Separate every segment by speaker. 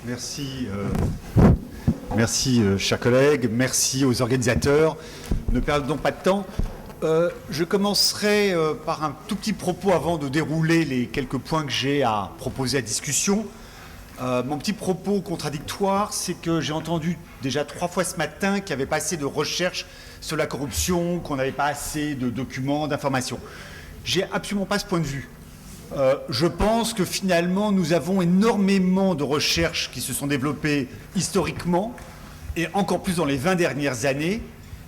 Speaker 1: Merci, chers collègues. Merci aux organisateurs. Ne perdons pas de temps. Je commencerai par un tout petit propos avant de dérouler les quelques points que j'ai à proposer à discussion. Mon petit propos contradictoire, c'est que j'ai entendu déjà 3 fois ce matin qu'il n'y avait pas assez de recherche sur la corruption, qu'on n'avait pas assez de documents, d'informations. J'ai absolument pas ce point de vue. Je pense que finalement, nous avons énormément de recherches qui se sont développées historiquement, et encore plus dans les 20 dernières années,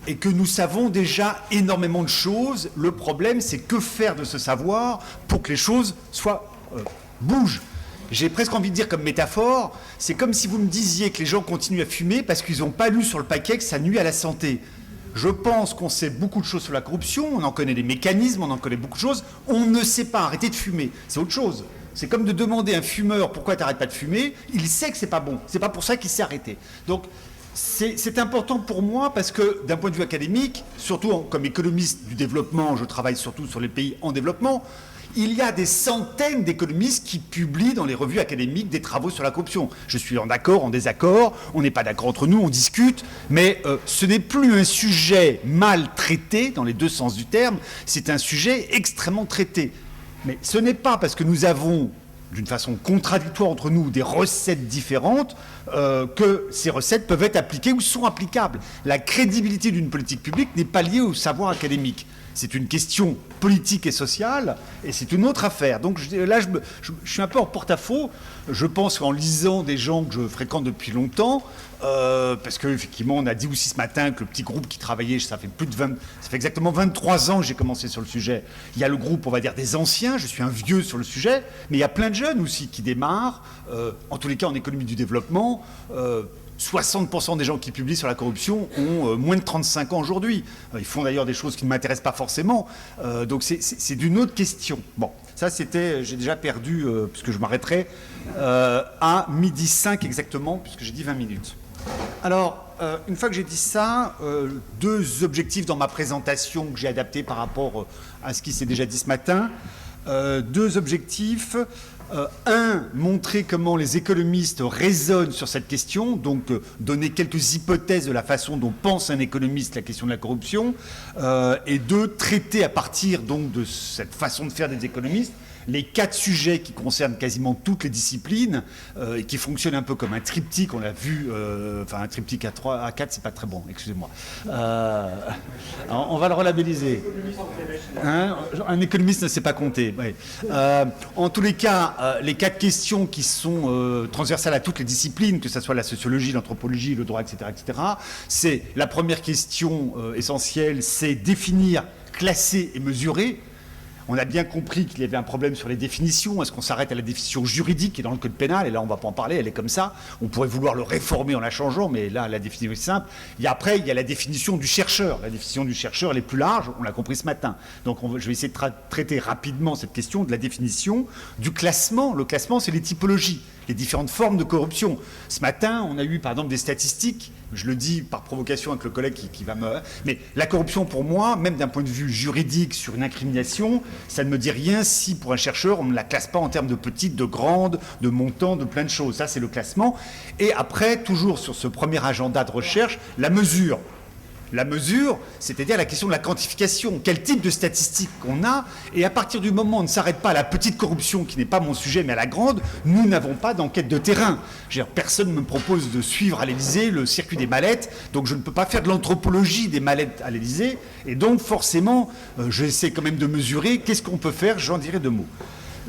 Speaker 1: et que nous savons déjà énormément de choses. Le problème, c'est que faire de ce savoir pour que les choses bougent. J'ai presque envie de dire comme métaphore, c'est comme si vous me disiez que les gens continuent à fumer parce qu'ils n'ont pas lu sur le paquet que ça nuit à la santé. Je pense qu'on sait beaucoup de choses sur la corruption, on en connaît les mécanismes, on en connaît beaucoup de choses. On ne sait pas arrêter de fumer, c'est autre chose. C'est comme de demander à un fumeur pourquoi tu n'arrêtes pas de fumer, il sait que c'est pas bon, c'est pas pour ça qu'il s'est arrêté. Donc c'est important pour moi parce que d'un point de vue académique, surtout comme économiste du développement, je travaille surtout sur les pays en développement, il y a des centaines d'économistes qui publient dans les revues académiques des travaux sur la corruption. Je suis en accord, en désaccord, on n'est pas d'accord entre nous, on discute, mais ce n'est plus un sujet mal traité, dans les deux sens du terme, c'est un sujet extrêmement traité. Mais ce n'est pas parce que nous avons, d'une façon contradictoire entre nous, des recettes différentes, que ces recettes peuvent être appliquées ou sont applicables. La crédibilité d'une politique publique n'est pas liée au savoir académique. C'est une question politique et sociale, et c'est une autre affaire. Donc là, je suis un peu en porte-à-faux. Je pense qu'en lisant des gens que je fréquente depuis longtemps, parce qu'effectivement, on a dit aussi ce matin que le petit groupe qui travaillait, ça fait exactement 23 ans que j'ai commencé sur le sujet. Il y a le groupe, on va dire, des anciens, je suis un vieux sur le sujet, mais il y a plein de jeunes aussi qui démarrent, en tous les cas en économie du développement. 60% des gens qui publient sur la corruption ont moins de 35 ans aujourd'hui. Ils font d'ailleurs des choses qui ne m'intéressent pas forcément. Donc c'est d'une autre question. Bon, ça c'était, j'ai déjà perdu, puisque je m'arrêterai à 12h05 exactement, puisque j'ai dit 20 minutes. Alors, une fois que j'ai dit ça, 2 objectifs dans ma présentation que j'ai adaptés par rapport à ce qui s'est déjà dit ce matin. 2 objectifs. Montrer comment les économistes raisonnent sur cette question, donc donner quelques hypothèses de la façon dont pense un économiste la question de la corruption, et 2, traiter à partir donc de cette façon de faire des économistes les 4 sujets qui concernent quasiment toutes les disciplines et qui fonctionnent un peu comme un triptyque, on l'a vu, enfin un triptyque à 4, c'est pas très bon, excusez-moi. On va le relabelliser. Hein, un économiste ne sait pas compter. Oui. En tous les cas, les 4 questions qui sont transversales à toutes les disciplines, que ce soit la sociologie, l'anthropologie, le droit, etc., c'est la première question essentielle, c'est définir, classer et mesurer. On a bien compris qu'il y avait un problème sur les définitions. Est-ce qu'on s'arrête à la définition juridique qui est dans le code pénal? Et là, on ne va pas en parler, elle est comme ça. On pourrait vouloir le réformer en la changeant, mais là, la définition est simple. Et après, il y a la définition du chercheur. La définition du chercheur, elle est plus large, on l'a compris ce matin. Donc, je vais essayer de traiter rapidement cette question de la définition du classement. Le classement, c'est les typologies, les différentes formes de corruption. Ce matin, on a eu, par exemple, des statistiques. Je le dis par provocation avec le collègue qui va me... Mais la corruption, pour moi, même d'un point de vue juridique sur une incrimination, ça ne me dit rien si, pour un chercheur, on ne la classe pas en termes de petite, de grande, de montant, de plein de choses. Ça, c'est le classement. Et après, toujours sur ce premier agenda de recherche, la mesure. La mesure, c'est-à-dire la question de la quantification. Quel type de statistiques qu'on a? Et à partir du moment où on ne s'arrête pas à la petite corruption, qui n'est pas mon sujet, mais à la grande, nous n'avons pas d'enquête de terrain. Personne ne me propose de suivre à l'Élysée le circuit des mallettes, donc je ne peux pas faire de l'anthropologie des mallettes à l'Élysée. Et donc, forcément, j'essaie quand même de mesurer qu'est-ce qu'on peut faire, j'en dirai 2 mots.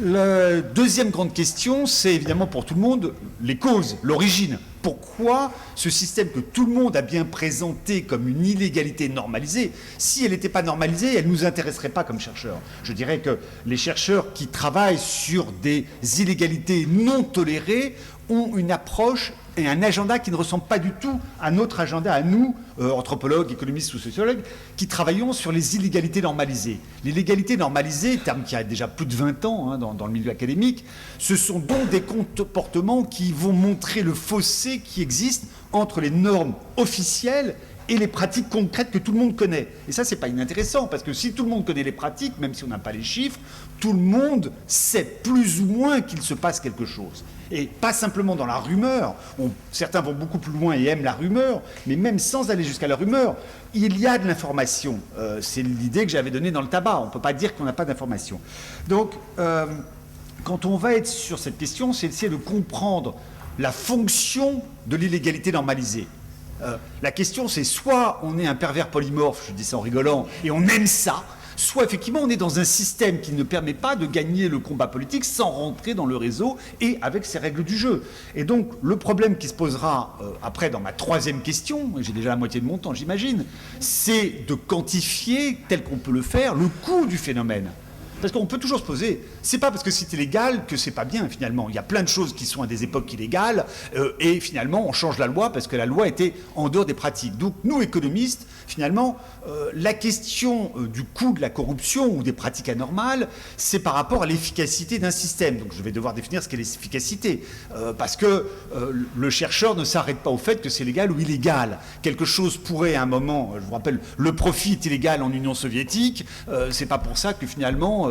Speaker 1: La deuxième grande question, c'est évidemment pour tout le monde les causes, l'origine. Pourquoi ce système que tout le monde a bien présenté comme une illégalité normalisée, si elle n'était pas normalisée, elle ne nous intéresserait pas comme chercheurs. Je dirais que les chercheurs qui travaillent sur des illégalités non tolérées ont une approche et un agenda qui ne ressemble pas du tout à notre agenda, à nous, anthropologues, économistes ou sociologues, qui travaillons sur les illégalités normalisées. L'illégalité normalisée, terme qui a déjà plus de 20 ans hein, dans le milieu académique, ce sont donc des comportements qui vont montrer le fossé qui existe entre les normes officielles et les pratiques concrètes que tout le monde connaît. Et ça, c'est pas inintéressant, parce que si tout le monde connaît les pratiques, même si on n'a pas les chiffres, tout le monde sait plus ou moins qu'il se passe quelque chose. Et pas simplement dans la rumeur. Certains vont beaucoup plus loin et aiment la rumeur, mais même sans aller jusqu'à la rumeur, il y a de l'information. C'est l'idée que j'avais donnée dans le tabac. On ne peut pas dire qu'on n'a pas d'information. Donc, quand on va être sur cette question, c'est essayer de comprendre la fonction de l'illégalité normalisée. La question, c'est soit on est un pervers polymorphe, je dis ça en rigolant, et on aime ça, soit effectivement on est dans un système qui ne permet pas de gagner le combat politique sans rentrer dans le réseau et avec ses règles du jeu. Et donc le problème qui se posera après dans ma troisième question, j'ai déjà la moitié de mon temps j'imagine, c'est de quantifier, tel qu'on peut le faire, le coût du phénomène. Parce qu'on peut toujours se poser, c'est pas parce que c'est illégal que c'est pas bien finalement. Il y a plein de choses qui sont à des époques illégales et finalement on change la loi parce que la loi était en dehors des pratiques. Donc nous économistes, finalement, la question du coût de la corruption ou des pratiques anormales, c'est par rapport à l'efficacité d'un système. Donc je vais devoir définir ce qu'est l'efficacité parce que le chercheur ne s'arrête pas au fait que c'est légal ou illégal. Quelque chose pourrait à un moment, je vous rappelle, le profit est illégal en Union soviétique, c'est pas pour ça que finalement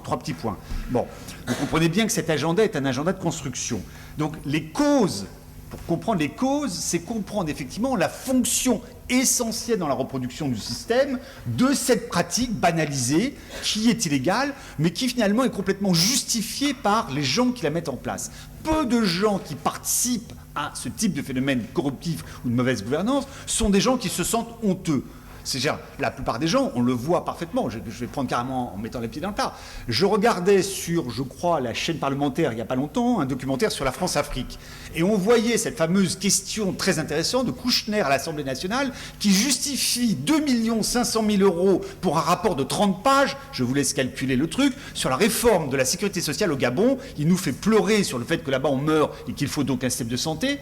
Speaker 1: trois petits points. Bon, vous comprenez bien que cet agenda est un agenda de construction. Donc les causes, pour comprendre les causes, c'est comprendre effectivement la fonction essentielle dans la reproduction du système de cette pratique banalisée qui est illégale, mais qui finalement est complètement justifiée par les gens qui la mettent en place. Peu de gens qui participent à ce type de phénomène corruptif ou de mauvaise gouvernance sont des gens qui se sentent honteux. C'est-à-dire, la plupart des gens, on le voit parfaitement, je vais prendre carrément en mettant les pieds dans le plat. Je regardais sur, je crois, la chaîne parlementaire il n'y a pas longtemps, un documentaire sur la France-Afrique. Et on voyait cette fameuse question très intéressante de Kouchner à l'Assemblée nationale qui justifie 2 500 000 € pour un rapport de 30 pages, je vous laisse calculer le truc, sur la réforme de la sécurité sociale au Gabon. Il nous fait pleurer sur le fait que là-bas on meurt et qu'il faut donc un système de santé.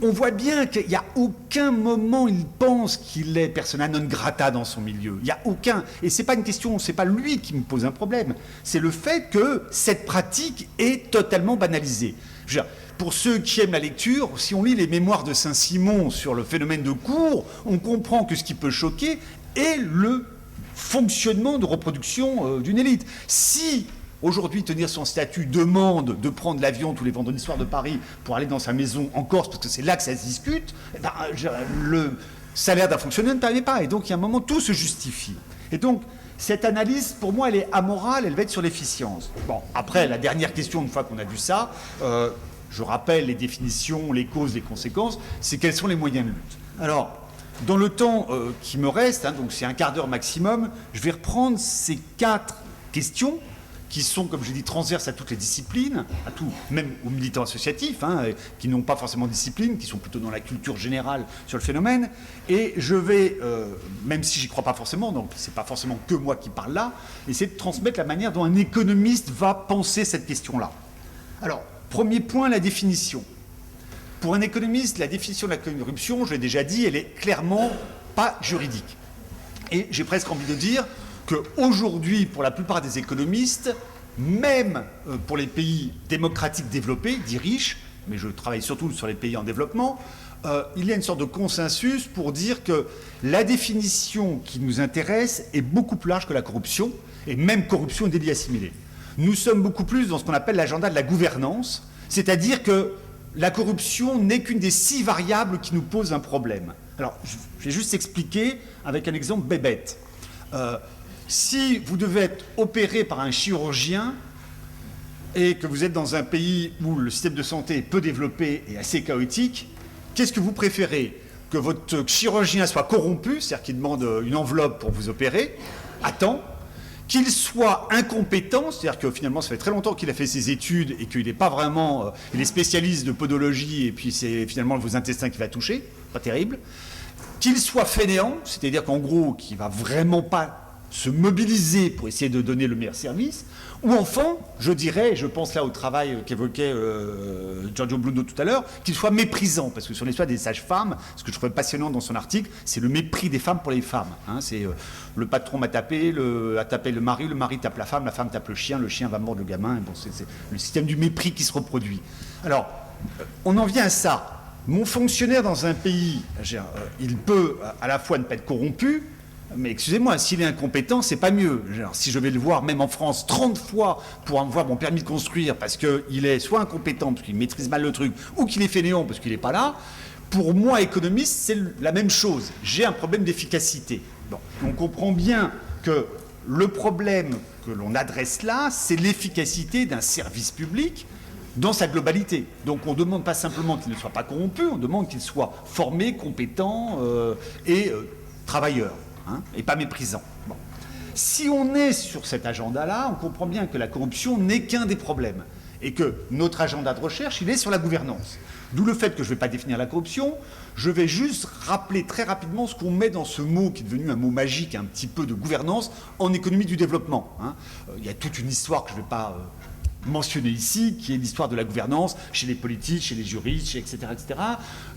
Speaker 1: On voit bien qu'il n'y a aucun moment il pense qu'il est persona non grata dans son milieu. Il n'y a aucun. Et ce n'est pas une question, ce n'est pas lui qui me pose un problème. C'est le fait que cette pratique est totalement banalisée. Je veux dire, pour ceux qui aiment la lecture, si on lit les mémoires de Saint-Simon sur le phénomène de cour, on comprend que ce qui peut choquer est le fonctionnement de reproduction d'une élite. Si aujourd'hui, tenir son statut demande de prendre l'avion tous les vendredis soirs de Paris pour aller dans sa maison en Corse, parce que c'est là que ça se discute, le salaire d'un fonctionnaire ne permet pas. Et donc, il y a un moment, tout se justifie. Et donc, cette analyse, pour moi, elle est amorale, elle va être sur l'efficience. Bon, après, la dernière question, une fois qu'on a vu ça, je rappelle les définitions, les causes, les conséquences, c'est quels sont les moyens de lutte. Alors, dans le temps qui me reste, donc c'est un quart d'heure maximum, je vais reprendre ces 4 questions qui sont, comme je dis, transverses à toutes les disciplines, à tout, même aux militants associatifs, qui n'ont pas forcément de discipline, qui sont plutôt dans la culture générale sur le phénomène. Et je vais, même si j'y crois pas forcément, donc c'est pas forcément que moi qui parle là, essayer de transmettre la manière dont un économiste va penser cette question-là. Alors, premier point, la définition. Pour un économiste, la définition de la corruption, je l'ai déjà dit, elle est clairement pas juridique. Et j'ai presque envie de dire qu'aujourd'hui, pour la plupart des économistes, même pour les pays démocratiques développés, dits riches, mais je travaille surtout sur les pays en développement, il y a une sorte de consensus pour dire que la définition qui nous intéresse est beaucoup plus large que la corruption, et même corruption et délit assimilé. Nous sommes beaucoup plus dans ce qu'on appelle l'agenda de la gouvernance, c'est-à-dire que la corruption n'est qu'une des 6 variables qui nous posent un problème. Alors, je vais juste expliquer avec un exemple bébête. Si vous devez être opéré par un chirurgien et que vous êtes dans un pays où le système de santé est peu développé et assez chaotique, qu'est-ce que vous préférez? Que votre chirurgien soit corrompu, c'est-à-dire qu'il demande une enveloppe pour vous opérer, à temps, qu'il soit incompétent, c'est-à-dire que finalement ça fait très longtemps qu'il a fait ses études et qu'il n'est pas vraiment, il est spécialiste de podologie et puis c'est finalement vos intestins qui va toucher, pas terrible, qu'il soit fainéant, c'est-à-dire qu'en gros, qu'il ne va vraiment pas se mobiliser pour essayer de donner le meilleur service, ou enfin, je dirais, je pense là au travail qu'évoquait Giorgio Blundo tout à l'heure, qu'il soit méprisant, parce que sur l'histoire des sages-femmes, ce que je trouvais passionnant dans son article, c'est le mépris des femmes pour les femmes. C'est le patron m'a tapé, a tapé le mari tape la femme tape le chien va mordre le gamin, bon, c'est le système du mépris qui se reproduit. Alors, on en vient à ça. Mon fonctionnaire dans un pays, il peut à la fois ne pas être corrompu, mais excusez-moi, s'il est incompétent, c'est pas mieux. Si je vais le voir, même en France, 30 fois pour avoir mon permis de construire parce qu'il est soit incompétent, parce qu'il maîtrise mal le truc, ou qu'il est fainéant parce qu'il n'est pas là, pour moi, économiste, c'est la même chose. J'ai un problème d'efficacité. Bon. On comprend bien que le problème que l'on adresse là, c'est l'efficacité d'un service public dans sa globalité. Donc on ne demande pas simplement qu'il ne soit pas corrompu, on demande qu'il soit formé, compétent et travailleur. Et pas méprisant. Bon. Si on est sur cet agenda-là, on comprend bien que la corruption n'est qu'un des problèmes et que notre agenda de recherche, il est sur la gouvernance. D'où le fait que je ne vais pas définir la corruption, je vais juste rappeler très rapidement ce qu'on met dans ce mot qui est devenu un mot magique un petit peu de gouvernance en économie du développement. Il y a toute une histoire que je ne vais pas mentionner ici, qui est l'histoire de la gouvernance chez les politiques, chez les juristes, etc., etc.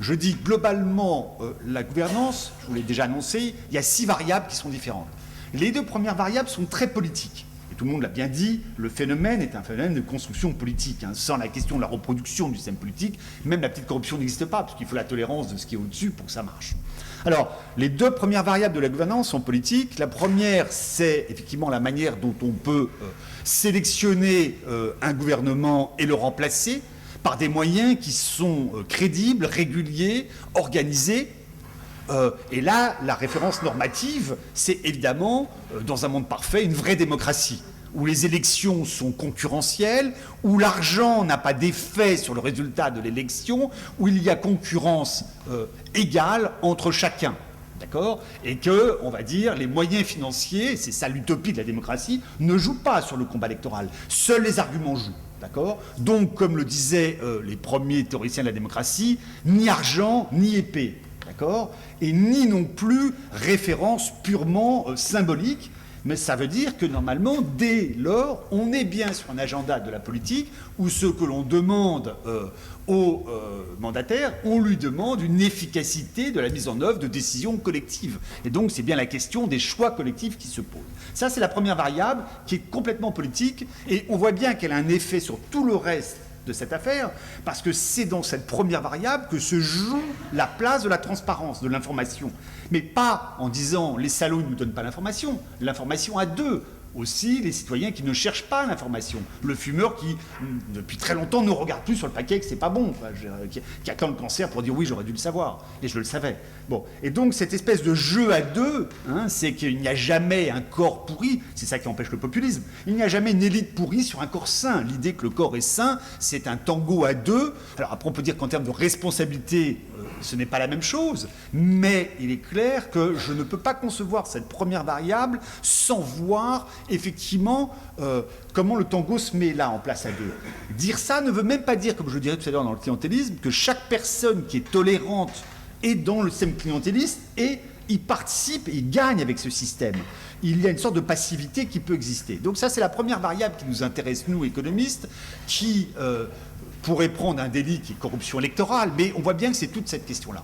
Speaker 1: Je dis globalement, la gouvernance, je vous l'ai déjà annoncé, il y a 6 variables qui sont différentes. Les 2 premières variables sont très politiques. Et tout le monde l'a bien dit, le phénomène est un phénomène de construction politique. Sans la question de la reproduction du système politique, même la petite corruption n'existe pas, parce qu'il faut la tolérance de ce qui est au-dessus pour que ça marche. Alors, les 2 premières variables de la gouvernance sont politiques. La première, c'est effectivement la manière dont on peut sélectionner un gouvernement et le remplacer par des moyens qui sont crédibles, réguliers, organisés. Et là, la référence normative, c'est évidemment, dans un monde parfait, une vraie démocratie, où les élections sont concurrentielles, où l'argent n'a pas d'effet sur le résultat de l'élection, où il y a concurrence égale entre chacun. D'accord ? Et que, on va dire, les moyens financiers, c'est ça l'utopie de la démocratie, ne jouent pas sur le combat électoral. Seuls les arguments jouent. D'accord ? Donc, comme le disaient les premiers théoriciens de la démocratie, ni argent, ni épée. D'accord ? Et ni non plus référence purement symbolique. Mais ça veut dire que normalement, dès lors, on est bien sur un agenda de la politique où ce que l'on demande au mandataire, on lui demande une efficacité de la mise en œuvre de décisions collectives. Et donc, c'est bien la question des choix collectifs qui se pose. Ça, c'est la première variable qui est complètement politique et on voit bien qu'elle a un effet sur tout le reste de cette affaire, parce que c'est dans cette première variable que se joue la place de la transparence, de l'information. Mais pas en disant les salauds ne nous donnent pas l'information. L'information a 2. Aussi les citoyens qui ne cherchent pas l'information. Le fumeur qui, depuis très longtemps, ne regarde plus sur le paquet que c'est pas bon, qui attend le cancer pour dire oui, j'aurais dû le savoir, et je le savais. Bon. Et donc cette espèce de jeu à 2, c'est qu'il n'y a jamais un corps pourri, c'est ça qui empêche le populisme, il n'y a jamais une élite pourrie sur un corps sain. L'idée que le corps est sain, c'est un tango à 2. Alors après on peut dire qu'en termes de responsabilité, ce n'est pas la même chose, mais il est clair que je ne peux pas concevoir cette première variable sans voir effectivement comment le tango se met là en place à 2. Dire ça ne veut même pas dire, comme je le dirais tout à l'heure dans le clientélisme, que chaque personne qui est tolérante est dans le système clientéliste et il participe et il gagne avec ce système. Il y a une sorte de passivité qui peut exister. Donc ça, c'est la première variable qui nous intéresse, nous, économistes, qui pourrait prendre un délit qui est corruption électorale, mais on voit bien que c'est toute cette question-là.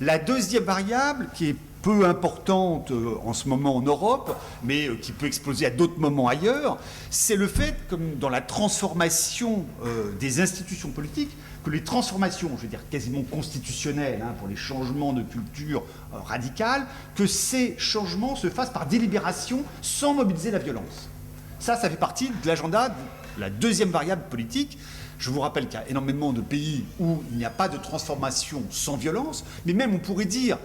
Speaker 1: La deuxième variable, qui est peu importante en ce moment en Europe, mais qui peut exploser à d'autres moments ailleurs, c'est le fait, comme dans la transformation des institutions politiques, que les transformations, je veux dire quasiment constitutionnelles, pour les changements de culture radicale, que ces changements se fassent par délibération sans mobiliser la violence. Ça fait partie de l'agenda, de la deuxième variable politique. Je vous rappelle qu'il y a énormément de pays où il n'y a pas de transformation sans violence, mais même on pourrait dire,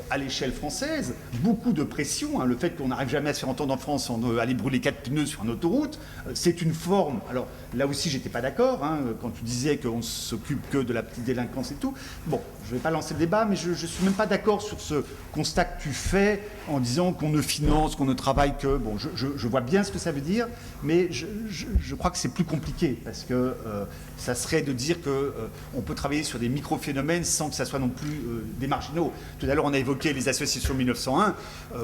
Speaker 1: à l'échelle française, beaucoup de pression, le fait qu'on n'arrive jamais à se faire entendre en France, on aller brûler 4 pneus sur une autoroute, c'est une forme. Alors là aussi, j'étais pas d'accord, quand tu disais qu'on ne s'occupe que de la petite délinquance et tout. Bon, je ne vais pas lancer le débat, mais je ne suis même pas d'accord sur ce constat que tu fais en disant qu'on ne finance, qu'on ne travaille que... Bon, je vois bien ce que ça veut dire, mais je crois que c'est plus compliqué, parce que ça serait de dire qu'on peut travailler sur des micro-phénomènes sans que ça soit non plus des marginaux. Tout à l'heure, on a évoqué les associations 1901.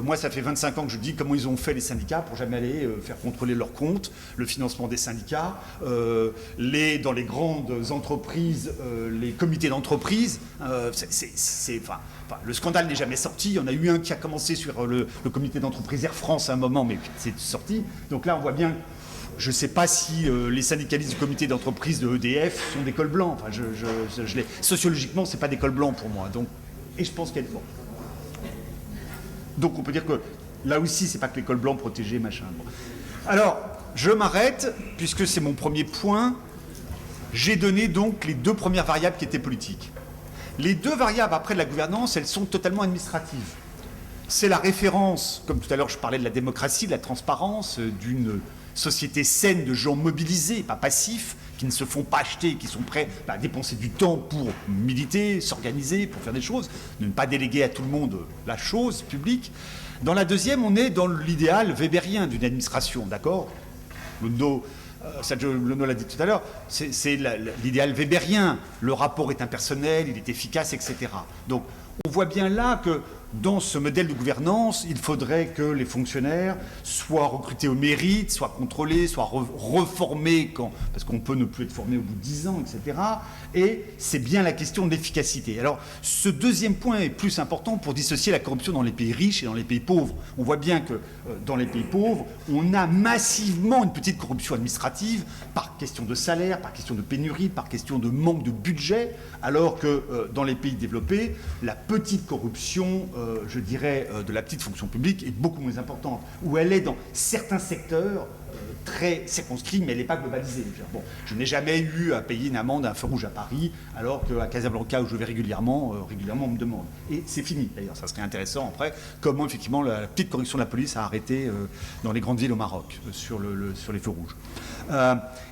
Speaker 1: Moi, ça fait 25 ans que je dis comment ils ont fait les syndicats pour jamais aller faire contrôler leurs comptes, le financement des syndicats, dans les grandes entreprises, les comités d'entreprise. Le scandale n'est jamais sorti. Il y en a eu un qui a commencé sur le comité d'entreprise Air France à un moment, mais c'est sorti. Donc là, on voit bien je ne sais pas si les syndicalistes du comité d'entreprise de EDF sont des cols blancs. Enfin, sociologiquement, ce n'est pas des cols blancs pour moi. Donc, et je pense qu'elle... Bon. Donc on peut dire que là aussi, c'est pas que les cols blancs protégés, machin. Bon. Alors, je m'arrête, puisque c'est mon premier point. J'ai donné donc les deux premières variables qui étaient politiques. Les deux variables après de la gouvernance, elles sont totalement administratives. C'est la référence, comme tout à l'heure je parlais de la démocratie, de la transparence, d'une société saine de gens mobilisés, pas passifs, qui ne se font pas acheter, qui sont prêts à dépenser du temps pour militer, s'organiser, pour faire des choses, de ne pas déléguer à tout le monde la chose publique. Dans la deuxième, on est dans l'idéal weberien d'une administration, d'accord ? Sergio Lono l'a dit tout à l'heure, c'est l'idéal weberien. Le rapport est impersonnel, il est efficace, etc. Donc, on voit bien là que dans ce modèle de gouvernance, il faudrait que les fonctionnaires soient recrutés au mérite, soient contrôlés, soient reformés, parce qu'on peut ne plus être formé au bout de 10 ans, etc. Et c'est bien la question de l'efficacité. Alors, ce deuxième point est plus important pour dissocier la corruption dans les pays riches et dans les pays pauvres. On voit bien que dans les pays pauvres, on a massivement une petite corruption administrative par question de salaire, par question de pénurie, par question de manque de budget, alors que dans les pays développés, la petite corruption, je dirais, de la petite fonction publique est beaucoup moins importante, où elle est dans certains secteurs très circonscrits, mais elle n'est pas globalisée. Bon, je n'ai jamais eu à payer une amende à un feu rouge à Paris, alors qu'à Casablanca, où je vais régulièrement, on me demande. Et c'est fini, d'ailleurs, ça serait intéressant après, comment effectivement la petite corruption de la police a arrêté dans les grandes villes au Maroc, sur les feux rouges.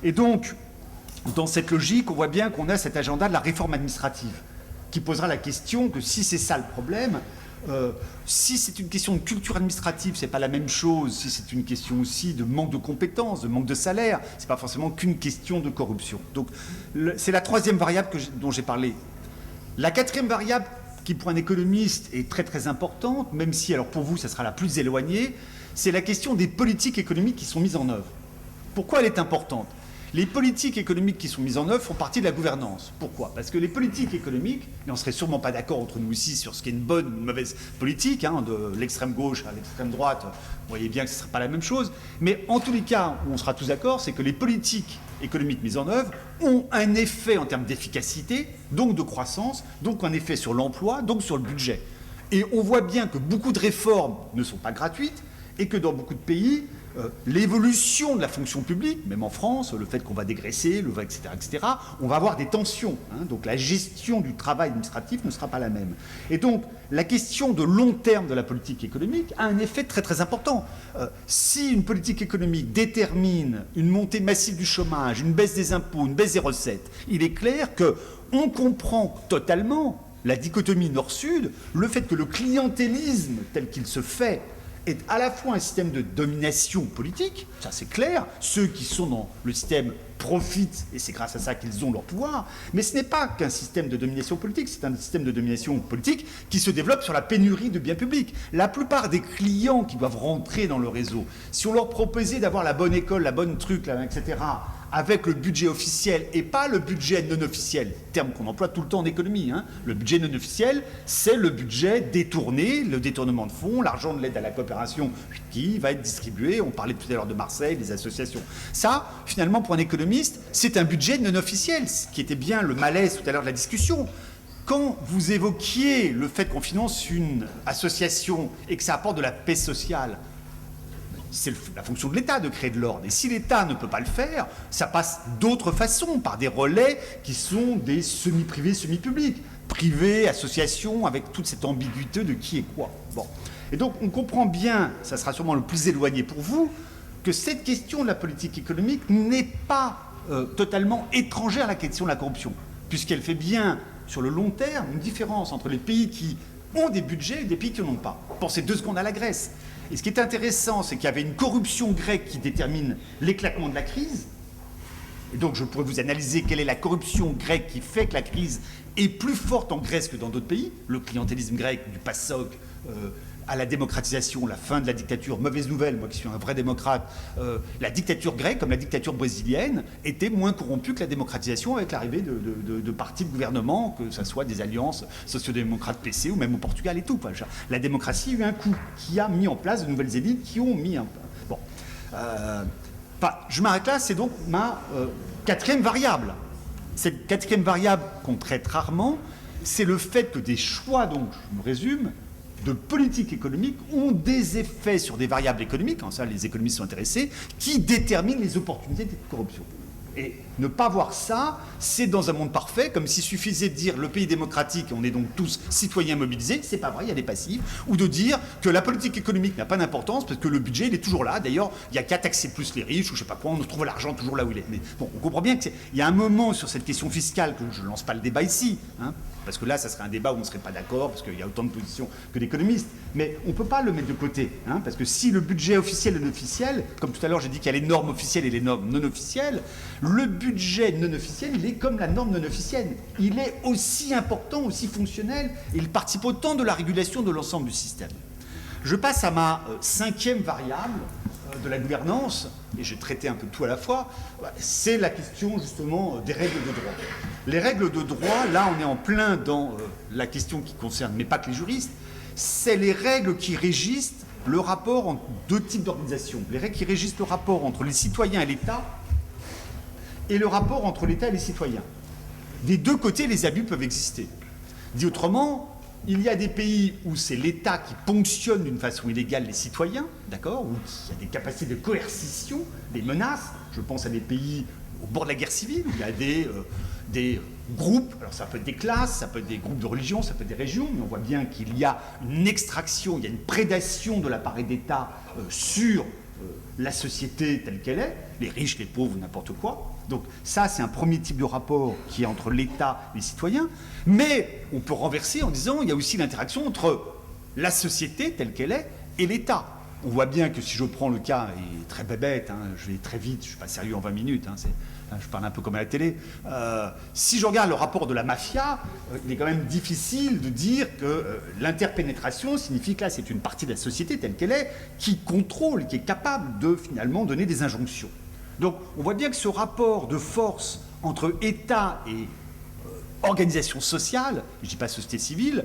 Speaker 1: Et donc, dans cette logique, on voit bien qu'on a cet agenda de la réforme administrative, qui posera la question que si c'est ça le problème, si c'est une question de culture administrative, c'est pas la même chose. Si c'est une question aussi de manque de compétences, de manque de salaire, c'est pas forcément qu'une question de corruption. Donc, c'est la troisième variable dont j'ai parlé. La quatrième variable, qui pour un économiste est très très importante, même si alors pour vous ça sera la plus éloignée, c'est la question des politiques économiques qui sont mises en œuvre. Pourquoi elle est importante ? Les politiques économiques qui sont mises en œuvre font partie de la gouvernance. Pourquoi ? Parce que les politiques économiques, et on ne serait sûrement pas d'accord entre nous ici sur ce qui est une bonne ou une mauvaise politique, de l'extrême gauche à l'extrême droite, vous voyez bien que ce ne serait pas la même chose, mais en tous les cas où on sera tous d'accord, c'est que les politiques économiques mises en œuvre ont un effet en termes d'efficacité, donc de croissance, donc un effet sur l'emploi, donc sur le budget. Et on voit bien que beaucoup de réformes ne sont pas gratuites et que dans beaucoup de pays, l'évolution de la fonction publique, même en France, le fait qu'on va dégraisser, etc., on va avoir des tensions. Donc la gestion du travail administratif ne sera pas la même. Et donc la question de long terme de la politique économique a un effet très très important. Si une politique économique détermine une montée massive du chômage, une baisse des impôts, une baisse des recettes, il est clair qu'on comprend totalement la dichotomie nord-sud, le fait que le clientélisme tel qu'il se fait est à la fois un système de domination politique, ça c'est clair, ceux qui sont dans le système profitent et c'est grâce à ça qu'ils ont leur pouvoir, mais ce n'est pas qu'un système de domination politique, c'est un système de domination politique qui se développe sur la pénurie de biens publics. La plupart des clients qui doivent rentrer dans le réseau, si on leur proposait d'avoir la bonne école, la bonne truc, etc., avec le budget officiel et pas le budget non officiel, terme qu'on emploie tout le temps en économie. Le budget non officiel, c'est le budget détourné, le détournement de fonds, l'argent de l'aide à la coopération qui va être distribué. On parlait tout à l'heure de Marseille, des associations. Ça, finalement, pour un économiste, c'est un budget non officiel, ce qui était bien le malaise tout à l'heure de la discussion. Quand vous évoquiez le fait qu'on finance une association et que ça apporte de la paix sociale, c'est la fonction de l'État de créer de l'ordre. Et si l'État ne peut pas le faire, ça passe d'autres façons, par des relais qui sont des semi-privés, semi-publics. Privés, associations, avec toute cette ambiguïté de qui est quoi. Bon. Et donc on comprend bien, ça sera sûrement le plus éloigné pour vous, que cette question de la politique économique n'est pas totalement étrangère à la question de la corruption, puisqu'elle fait bien, sur le long terme, une différence entre les pays qui ont des budgets et des pays qui n'en ont pas. Pensez 2 secondes à la Grèce. Et ce qui est intéressant, c'est qu'il y avait une corruption grecque qui détermine l'éclatement de la crise. Et donc je pourrais vous analyser quelle est la corruption grecque qui fait que la crise est plus forte en Grèce que dans d'autres pays. Le clientélisme grec, du PASOK à la démocratisation, la fin de la dictature, mauvaise nouvelle, moi qui suis un vrai démocrate, la dictature grecque, comme la dictature brésilienne, était moins corrompue que la démocratisation avec l'arrivée de partis de gouvernement, que ce soit des alliances sociodémocrates PC ou même au Portugal et tout. La démocratie a eu un coup qui a mis en place de nouvelles élites qui ont mis un... Bon. Enfin, je m'arrête là, c'est donc ma quatrième variable. Cette quatrième variable qu'on traite rarement, c'est le fait que des choix, donc je me résume, de politique économique ont des effets sur des variables économiques, ça les économistes sont intéressés, qui déterminent les opportunités de corruption. Et ne pas voir ça, c'est dans un monde parfait, comme s'il suffisait de dire le pays démocratique, on est donc tous citoyens mobilisés, c'est pas vrai, il y a des passifs, ou de dire que la politique économique n'a pas d'importance parce que le budget il est toujours là, d'ailleurs il n'y a qu'à taxer plus les riches ou je sais pas quoi, on trouve l'argent toujours là où il est. Mais bon, on comprend bien qu'il y a un moment sur cette question fiscale que je ne lance pas le débat ici, parce que là ça serait un débat où on ne serait pas d'accord, parce qu'il y a autant de positions que d'économistes, mais on ne peut pas le mettre de côté, parce que si le budget officiel et non officiel, comme tout à l'heure j'ai dit qu'il y a les normes officielles et les normes non officielles, le budget non officiel, il est comme la norme non officielle. Il est aussi important, aussi fonctionnel, et il participe autant de la régulation de l'ensemble du système. Je passe à ma cinquième variable de la gouvernance, et j'ai traité un peu de tout à la fois, c'est la question justement des règles de droit. Les règles de droit, là on est en plein dans la question qui concerne, mais pas que les juristes, c'est les règles qui régissent le rapport entre deux types d'organisations. Les règles qui régissent le rapport entre les citoyens et l'État, et le rapport entre l'État et les citoyens. Des deux côtés, les abus peuvent exister. Dit autrement, il y a des pays où c'est l'État qui ponctionne d'une façon illégale les citoyens, d'accord, où il y a des capacités de coercition, des menaces. Je pense à des pays au bord de la guerre civile, où il y a des groupes, alors ça peut être des classes, ça peut être des groupes de religion, ça peut être des régions, mais on voit bien qu'il y a une extraction, il y a une prédation de l'appareil d'État sur la société telle qu'elle est, les riches, les pauvres, n'importe quoi. Donc ça, c'est un premier type de rapport qui est entre l'État et les citoyens. Mais on peut renverser en disant il y a aussi l'interaction entre la société telle qu'elle est et l'État. On voit bien que si je prends le cas, et très bête, je vais très vite, je ne suis pas sérieux en 20 minutes, je parle un peu comme à la télé. Si je regarde le rapport de la mafia, il est quand même difficile de dire que l'interpénétration signifie que là, c'est une partie de la société telle qu'elle est, qui contrôle, qui est capable de finalement donner des injonctions. Donc on voit bien que ce rapport de force entre État et organisation sociale, je ne dis pas société civile,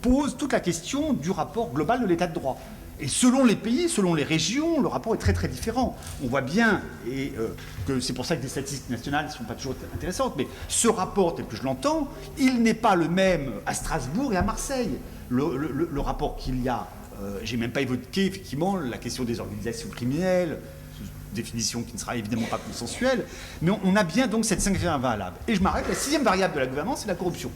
Speaker 1: pose toute la question du rapport global de l'état de droit. Et selon les pays, selon les régions, le rapport est très très différent. On voit bien, et que c'est pour ça que des statistiques nationales ne sont pas toujours intéressantes, mais ce rapport, tel que je l'entends, il n'est pas le même à Strasbourg et à Marseille. Le rapport qu'il y a, j'ai même pas évoqué effectivement la question des organisations criminelles, définition qui ne sera évidemment pas consensuelle, mais on a bien donc cette cinquième variable. Et je m'arrête, la sixième variable de la gouvernance, c'est la corruption.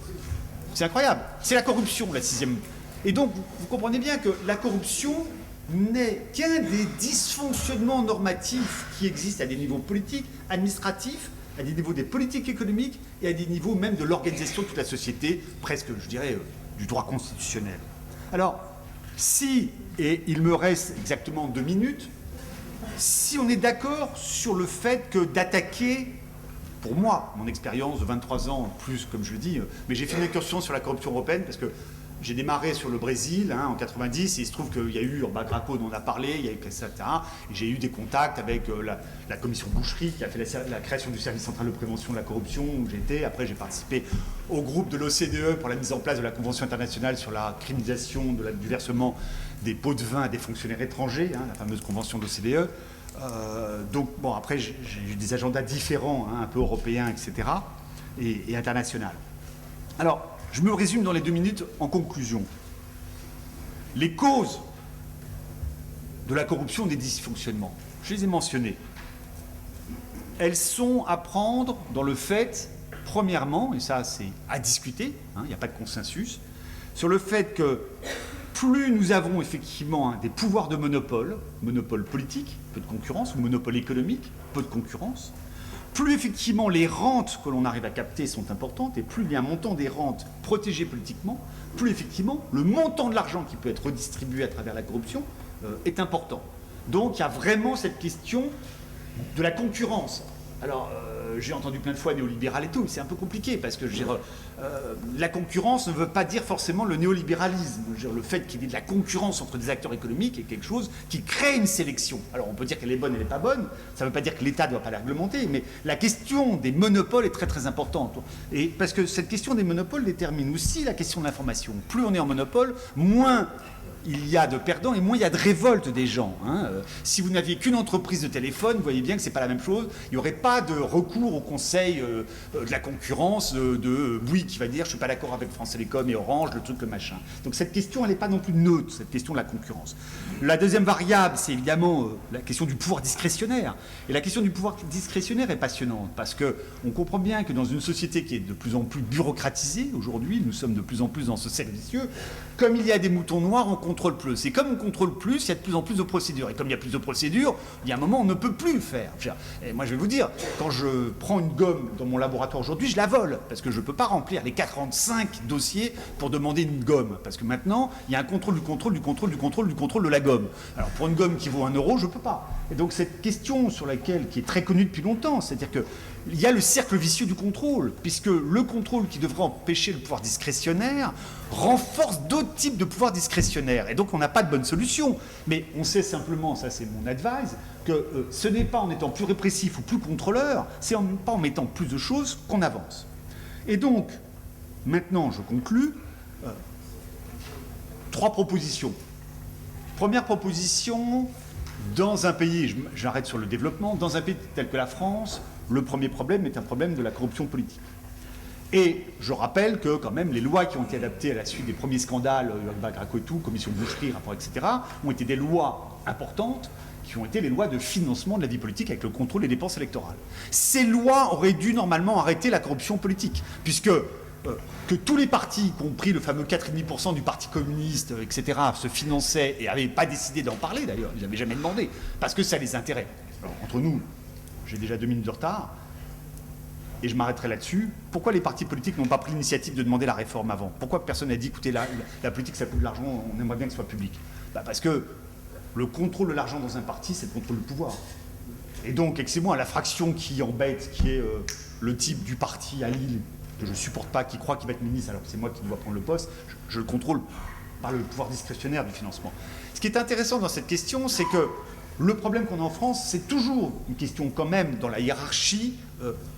Speaker 1: C'est incroyable, c'est la corruption, la sixième. Et donc, vous comprenez bien que la corruption n'est qu'un des dysfonctionnements normatifs qui existent à des niveaux politiques, administratifs, à des niveaux des politiques économiques et à des niveaux même de l'organisation de toute la société, presque, je dirais, du droit constitutionnel. Alors, si, et il me reste exactement 2 minutes, si on est d'accord sur le fait que d'attaquer, pour moi, mon expérience de 23 ans, plus comme je le dis, mais j'ai fait une incursion sur la corruption européenne parce que j'ai démarré sur le Brésil en 90 et il se trouve qu'il y a eu Urbain Graco dont on a parlé, il y a eu etc. Et j'ai eu des contacts avec la commission Boucherie qui a fait la création du service central de prévention de la corruption où j'étais. Après j'ai participé au groupe de l'OCDE pour la mise en place de la Convention internationale sur la criminalisation du versement des pots de vin à des fonctionnaires étrangers, la fameuse convention de l'OCDE. Donc bon, après j'ai eu des agendas différents, un peu européens, etc. et internationaux. Alors, je me résume dans les 2 minutes en conclusion. Les causes de la corruption des dysfonctionnements, je les ai mentionnées. Elles sont à prendre dans le fait, premièrement, et ça c'est à discuter, il n'y a pas de consensus, sur le fait que plus nous avons effectivement des pouvoirs de monopole politique, peu de concurrence, ou monopole économique, peu de concurrence, plus effectivement les rentes que l'on arrive à capter sont importantes, et plus il y a un montant des rentes protégées politiquement, plus effectivement le montant de l'argent qui peut être redistribué à travers la corruption est important. Donc il y a vraiment cette question de la concurrence. Alors j'ai entendu plein de fois néolibéral et tout, mais c'est un peu compliqué parce que la concurrence ne veut pas dire forcément le néolibéralisme. Le fait qu'il y ait de la concurrence entre des acteurs économiques est quelque chose qui crée une sélection. Alors on peut dire qu'elle est bonne, elle n'est pas bonne, ça ne veut pas dire que l'État ne doit pas la réglementer, mais la question des monopoles est très très importante. Et parce que cette question des monopoles détermine aussi la question de l'information. Plus on est en monopole, moins il y a de perdants et moins il y a de révolte des gens. Si vous n'aviez qu'une entreprise de téléphone, vous voyez bien que ce n'est pas la même chose. Il n'y aurait pas de recours au conseil de la concurrence de Bouygues qui va dire je ne suis pas d'accord avec France Télécom et Orange, le truc, le machin. Donc cette question, elle n'est pas non plus neutre, cette question de la concurrence. La deuxième variable, c'est évidemment la question du pouvoir discrétionnaire. Et la question du pouvoir discrétionnaire est passionnante parce qu'on comprend bien que dans une société qui est de plus en plus bureaucratisée, aujourd'hui, nous sommes de plus en plus dans ce cercle vicieux, comme il y a des moutons noirs, on contrôle plus. Et comme on contrôle plus, il y a de plus en plus de procédures. Et comme il y a plus de procédures, il y a un moment où on ne peut plus faire. Et moi, je vais vous dire, quand je prends une gomme dans mon laboratoire aujourd'hui, je la vole. Parce que je ne peux pas remplir les 45 dossiers pour demander une gomme. Parce que maintenant, il y a un contrôle du contrôle du contrôle du contrôle du contrôle de la gomme. Alors, pour une gomme qui vaut 1 euro, je ne peux pas. Et donc, cette question sur laquelle, qui est très connue depuis longtemps, c'est-à-dire que il y a le cercle vicieux du contrôle, puisque le contrôle qui devrait empêcher le pouvoir discrétionnaire renforce d'autres types de pouvoirs discrétionnaires. Et donc on n'a pas de bonne solution. Mais on sait simplement, ça c'est mon advice, que ce n'est pas en étant plus répressif ou plus contrôleur, c'est pas en mettant plus de choses qu'on avance. Et donc, maintenant je conclus, 3 propositions. Première proposition, dans un pays, j'arrête sur le développement, dans un pays tel que la France, le premier problème est un problème de la corruption politique. Et je rappelle que quand même les lois qui ont été adaptées à la suite des premiers scandales, Graco et tout, commission boucherie, rapport, etc., ont été des lois importantes qui ont été les lois de financement de la vie politique avec le contrôle des dépenses électorales. Ces lois auraient dû normalement arrêter la corruption politique, puisque que tous les partis, y compris le fameux 4,5% du Parti communiste, etc., se finançaient et n'avaient pas décidé d'en parler d'ailleurs, ils n'avaient jamais demandé, parce que ça les intéresse. Alors, entre nous, j'ai déjà 2 minutes de retard, et je m'arrêterai là-dessus. Pourquoi les partis politiques n'ont pas pris l'initiative de demander la réforme avant? Pourquoi personne n'a dit, écoutez, la politique, ça coûte de l'argent, on aimerait bien que ce soit public? Parce que le contrôle de l'argent dans un parti, c'est le contrôle du pouvoir. Et donc, excusez-moi, la fraction qui embête, qui est le type du parti à Lille, que je ne supporte pas, qui croit qu'il va être ministre alors que c'est moi qui dois prendre le poste, je le contrôle par le pouvoir discrétionnaire du financement. Ce qui est intéressant dans cette question, c'est que le problème qu'on a en France, c'est toujours une question quand même dans la hiérarchie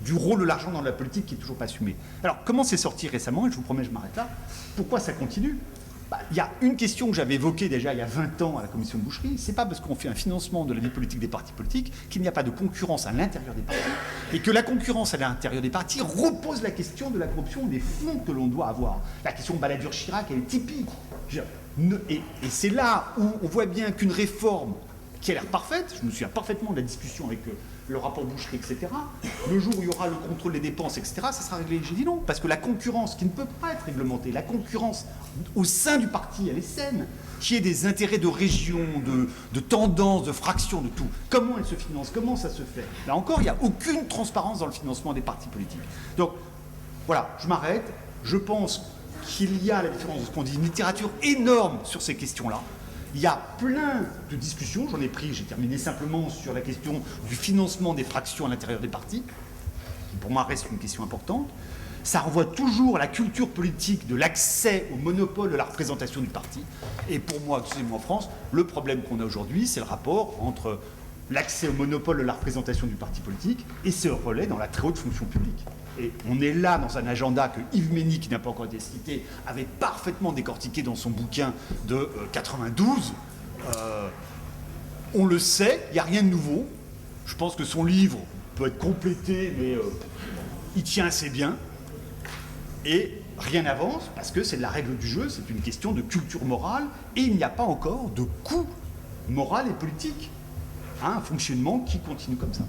Speaker 1: du rôle de l'argent dans la politique qui n'est toujours pas assumé. Alors, comment c'est sorti récemment, et je vous promets, je m'arrête là, pourquoi ça continue? Il y a une question que j'avais évoquée déjà il y a 20 ans à la commission de boucherie, c'est pas parce qu'on fait un financement de la vie politique des partis politiques qu'il n'y a pas de concurrence à l'intérieur des partis, et que la concurrence à l'intérieur des partis repose la question de la corruption des fonds que l'on doit avoir. La question Balladur-Chirac, elle est typique. Et c'est là où on voit bien qu'une réforme qui a l'air parfaite, je me souviens parfaitement de la discussion avec le rapport Boucherie, etc. Le jour où il y aura le contrôle des dépenses, etc., ça sera réglé. J'ai dit non, parce que la concurrence qui ne peut pas être réglementée, la concurrence au sein du parti, elle est saine, qui est des intérêts de région, de tendance, de fraction, de tout. Comment elle se finance? Comment ça se fait? Là encore, il n'y a aucune transparence dans le financement des partis politiques. Donc, voilà, je m'arrête. Je pense qu'il y a, à la différence de ce qu'on dit, une littérature énorme sur ces questions-là. Il y a plein de discussions, j'ai terminé simplement sur la question du financement des fractions à l'intérieur des partis, qui pour moi reste une question importante. Ça renvoie toujours à la culture politique de l'accès au monopole de la représentation du parti. Et pour moi, excusez-moi en France, le problème qu'on a aujourd'hui, c'est le rapport entre l'accès au monopole de la représentation du parti politique et ce relais dans la très haute fonction publique. Et on est là dans un agenda que Yves Mény, qui n'a pas encore été cité, avait parfaitement décortiqué dans son bouquin de 92. On le sait, il n'y a rien de nouveau. Je pense que son livre peut être complété, mais il tient assez bien. Et rien n'avance, parce que c'est de la règle du jeu, c'est une question de culture morale, et il n'y a pas encore de coût moral et politique à un fonctionnement qui continue comme ça.